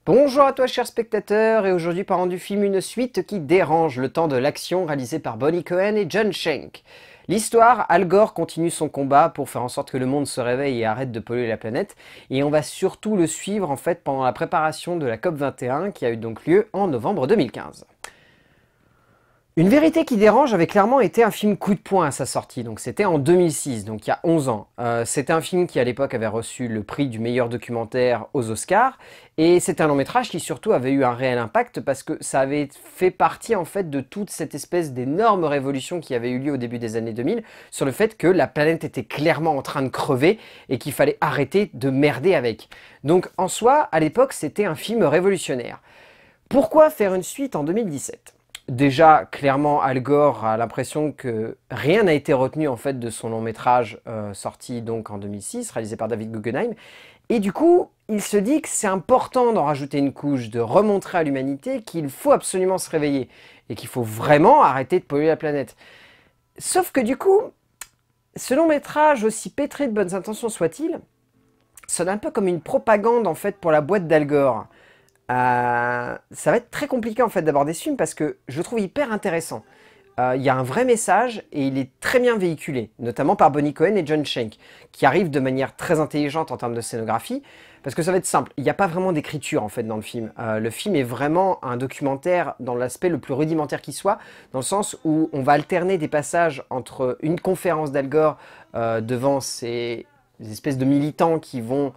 Bonjour à toi cher spectateur, et aujourd'hui parlons du film Une suite qui dérange, le temps de l'action, réalisé par Bonnie Cohen et John Schenck. L'histoire, Al Gore continue son combat pour faire en sorte que le monde se réveille et arrête de polluer la planète, et on va surtout le suivre en fait pendant la préparation de la COP 21 qui a eu donc lieu en novembre 2015. Une vérité qui dérange avait clairement été un film coup de poing à sa sortie, donc c'était en 2006, donc il y a 11 ans. C'était un film qui à l'époque avait reçu le prix du meilleur documentaire aux Oscars, et c'était un long métrage qui surtout avait eu un réel impact parce que ça avait fait partie en fait de toute cette espèce d'énorme révolution qui avait eu lieu au début des années 2000 sur le fait que la planète était clairement en train de crever et qu'il fallait arrêter de merder avec. Donc en soi, à l'époque, c'était un film révolutionnaire. Pourquoi faire une suite en 2017 ? Déjà, clairement, Al Gore a l'impression que rien n'a été retenu en fait de son long métrage sorti donc en 2006, réalisé par David Guggenheim. Et du coup, il se dit que c'est important d'en rajouter une couche, de remontrer à l'humanité qu'il faut absolument se réveiller et qu'il faut vraiment arrêter de polluer la planète. Sauf que du coup, ce long métrage, aussi pétri de bonnes intentions soit-il, sonne un peu comme une propagande en fait pour la boîte d'Al Gore. Ça va être très compliqué en fait d'aborder ce film parce que je le trouve hyper intéressant. Il y a un vrai message et il est très bien véhiculé, notamment par Bonnie Cohen et John Schenck, qui arrivent de manière très intelligente en termes de scénographie, parce que ça va être simple, il n'y a pas vraiment d'écriture en fait dans le film. Le film est vraiment un documentaire dans l'aspect le plus rudimentaire qui soit, dans le sens où on va alterner des passages entre une conférence d'Al Gore devant ces espèces de militants qui vont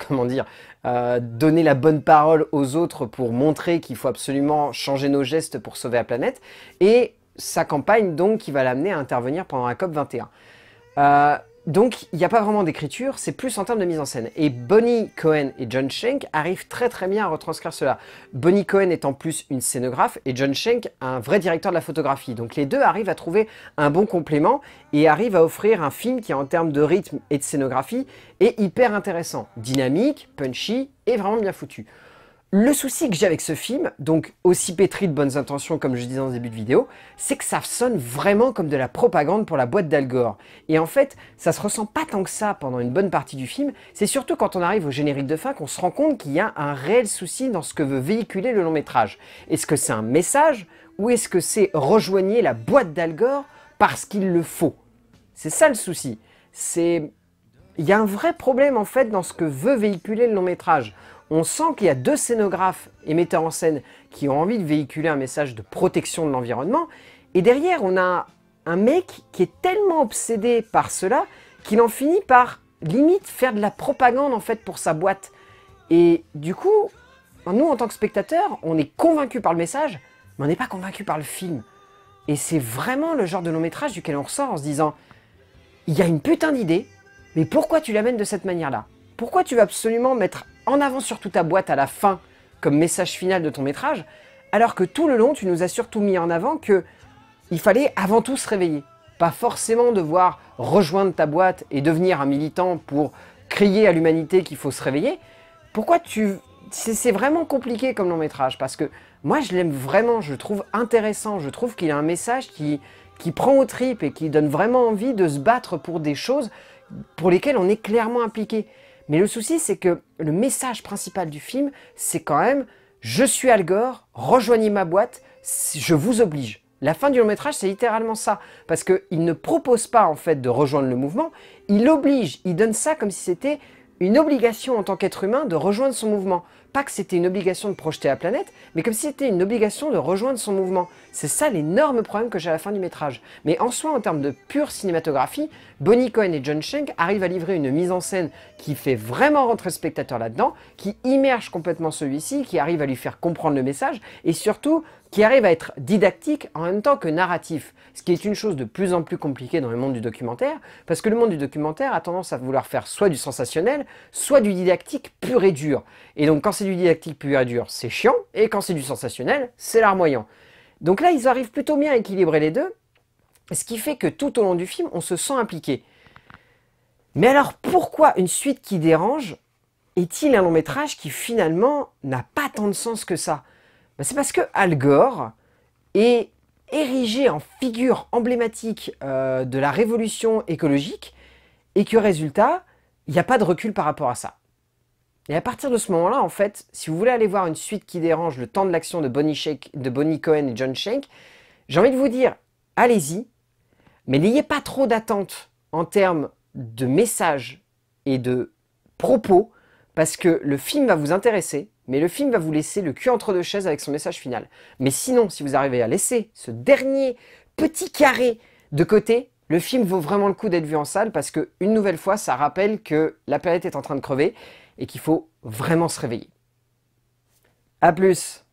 comment dire, donner la bonne parole aux autres pour montrer qu'il faut absolument changer nos gestes pour sauver la planète, et sa campagne donc qui va l'amener à intervenir pendant la COP 21. Donc il n'y a pas vraiment d'écriture, c'est plus en termes de mise en scène. Et Bonnie Cohen et John Schenck arrivent très très bien à retranscrire cela. Bonnie Cohen est en plus une scénographe et John Schenck un vrai directeur de la photographie. Donc les deux arrivent à trouver un bon complément et arrivent à offrir un film qui en termes de rythme et de scénographie est hyper intéressant. Dynamique, punchy et vraiment bien foutu. Le souci que j'ai avec ce film, donc aussi pétri de bonnes intentions comme je disais en début de vidéo, c'est que ça sonne vraiment comme de la propagande pour la boîte d'Al Gore. Et en fait, ça se ressent pas tant que ça pendant une bonne partie du film, c'est surtout quand on arrive au générique de fin qu'on se rend compte qu'il y a un réel souci dans ce que veut véhiculer le long métrage. Est-ce que c'est un message ou est-ce que c'est rejoigner la boîte d'Al Gore parce qu'il le faut? C'est ça le souci. Il y a un vrai problème en fait dans ce que veut véhiculer le long métrage. On sent qu'il y a deux scénographes et metteurs en scène qui ont envie de véhiculer un message de protection de l'environnement, et derrière on a un mec qui est tellement obsédé par cela qu'il en finit par limite faire de la propagande en fait pour sa boîte. Et du coup, nous en tant que spectateurs, on est convaincus par le message, mais on n'est pas convaincus par le film. Et c'est vraiment le genre de long métrage duquel on ressort en se disant il y a une putain d'idée, mais pourquoi tu l'amènes de cette manière-là? Pourquoi tu veux absolument mettre en avant surtout ta boîte à la fin comme message final de ton métrage, alors que tout le long tu nous as surtout mis en avant que il fallait avant tout se réveiller. Pas forcément devoir rejoindre ta boîte et devenir un militant pour crier à l'humanité qu'il faut se réveiller. Pourquoi tu... C'est vraiment compliqué comme long métrage parce que moi je l'aime vraiment, je le trouve intéressant, je trouve qu'il a un message qui prend aux tripes et qui donne vraiment envie de se battre pour des choses pour lesquelles on est clairement impliqué. Mais le souci, c'est que le message principal du film, c'est quand même « Je suis Al Gore, rejoignez ma boîte, je vous oblige ». La fin du long métrage, c'est littéralement ça. Parce qu'il ne propose pas en fait de rejoindre le mouvement, il oblige, il donne ça comme si c'était une obligation en tant qu'être humain de rejoindre son mouvement. Pas que c'était une obligation de projeter la planète, mais comme si c'était une obligation de rejoindre son mouvement. C'est ça l'énorme problème que j'ai à la fin du métrage. Mais en soi, en termes de pure cinématographie, Bonnie Cohen et John Schenck arrivent à livrer une mise en scène qui fait vraiment rentrer le spectateur là-dedans, qui immerge complètement celui-ci, qui arrive à lui faire comprendre le message, et surtout qui arrive à être didactique en même temps que narratif, ce qui est une chose de plus en plus compliquée dans le monde du documentaire, parce que le monde du documentaire a tendance à vouloir faire soit du sensationnel, soit du didactique pur et dur. Et donc quand c'est du didactique pur et dur, c'est chiant, et quand c'est du sensationnel, c'est larmoyant. Donc là, ils arrivent plutôt bien à équilibrer les deux, ce qui fait que tout au long du film, on se sent impliqué. Mais alors pourquoi une suite qui dérange est-il un long métrage qui finalement n'a pas tant de sens que ça? C'est parce que Al Gore est érigé en figure emblématique de la révolution écologique et que résultat, il n'y a pas de recul par rapport à ça. Et à partir de ce moment-là, en fait, si vous voulez aller voir une suite qui dérange le temps de l'action de Bonnie Cohen et John Shank, j'ai envie de vous dire, allez-y, mais n'ayez pas trop d'attentes en termes de messages et de propos, parce que le film va vous intéresser, mais le film va vous laisser le cul entre deux chaises avec son message final. Mais sinon, si vous arrivez à laisser ce dernier petit carré de côté, le film vaut vraiment le coup d'être vu en salle, parce que, une nouvelle fois, ça rappelle que la planète est en train de crever, et qu'il faut vraiment se réveiller. A plus!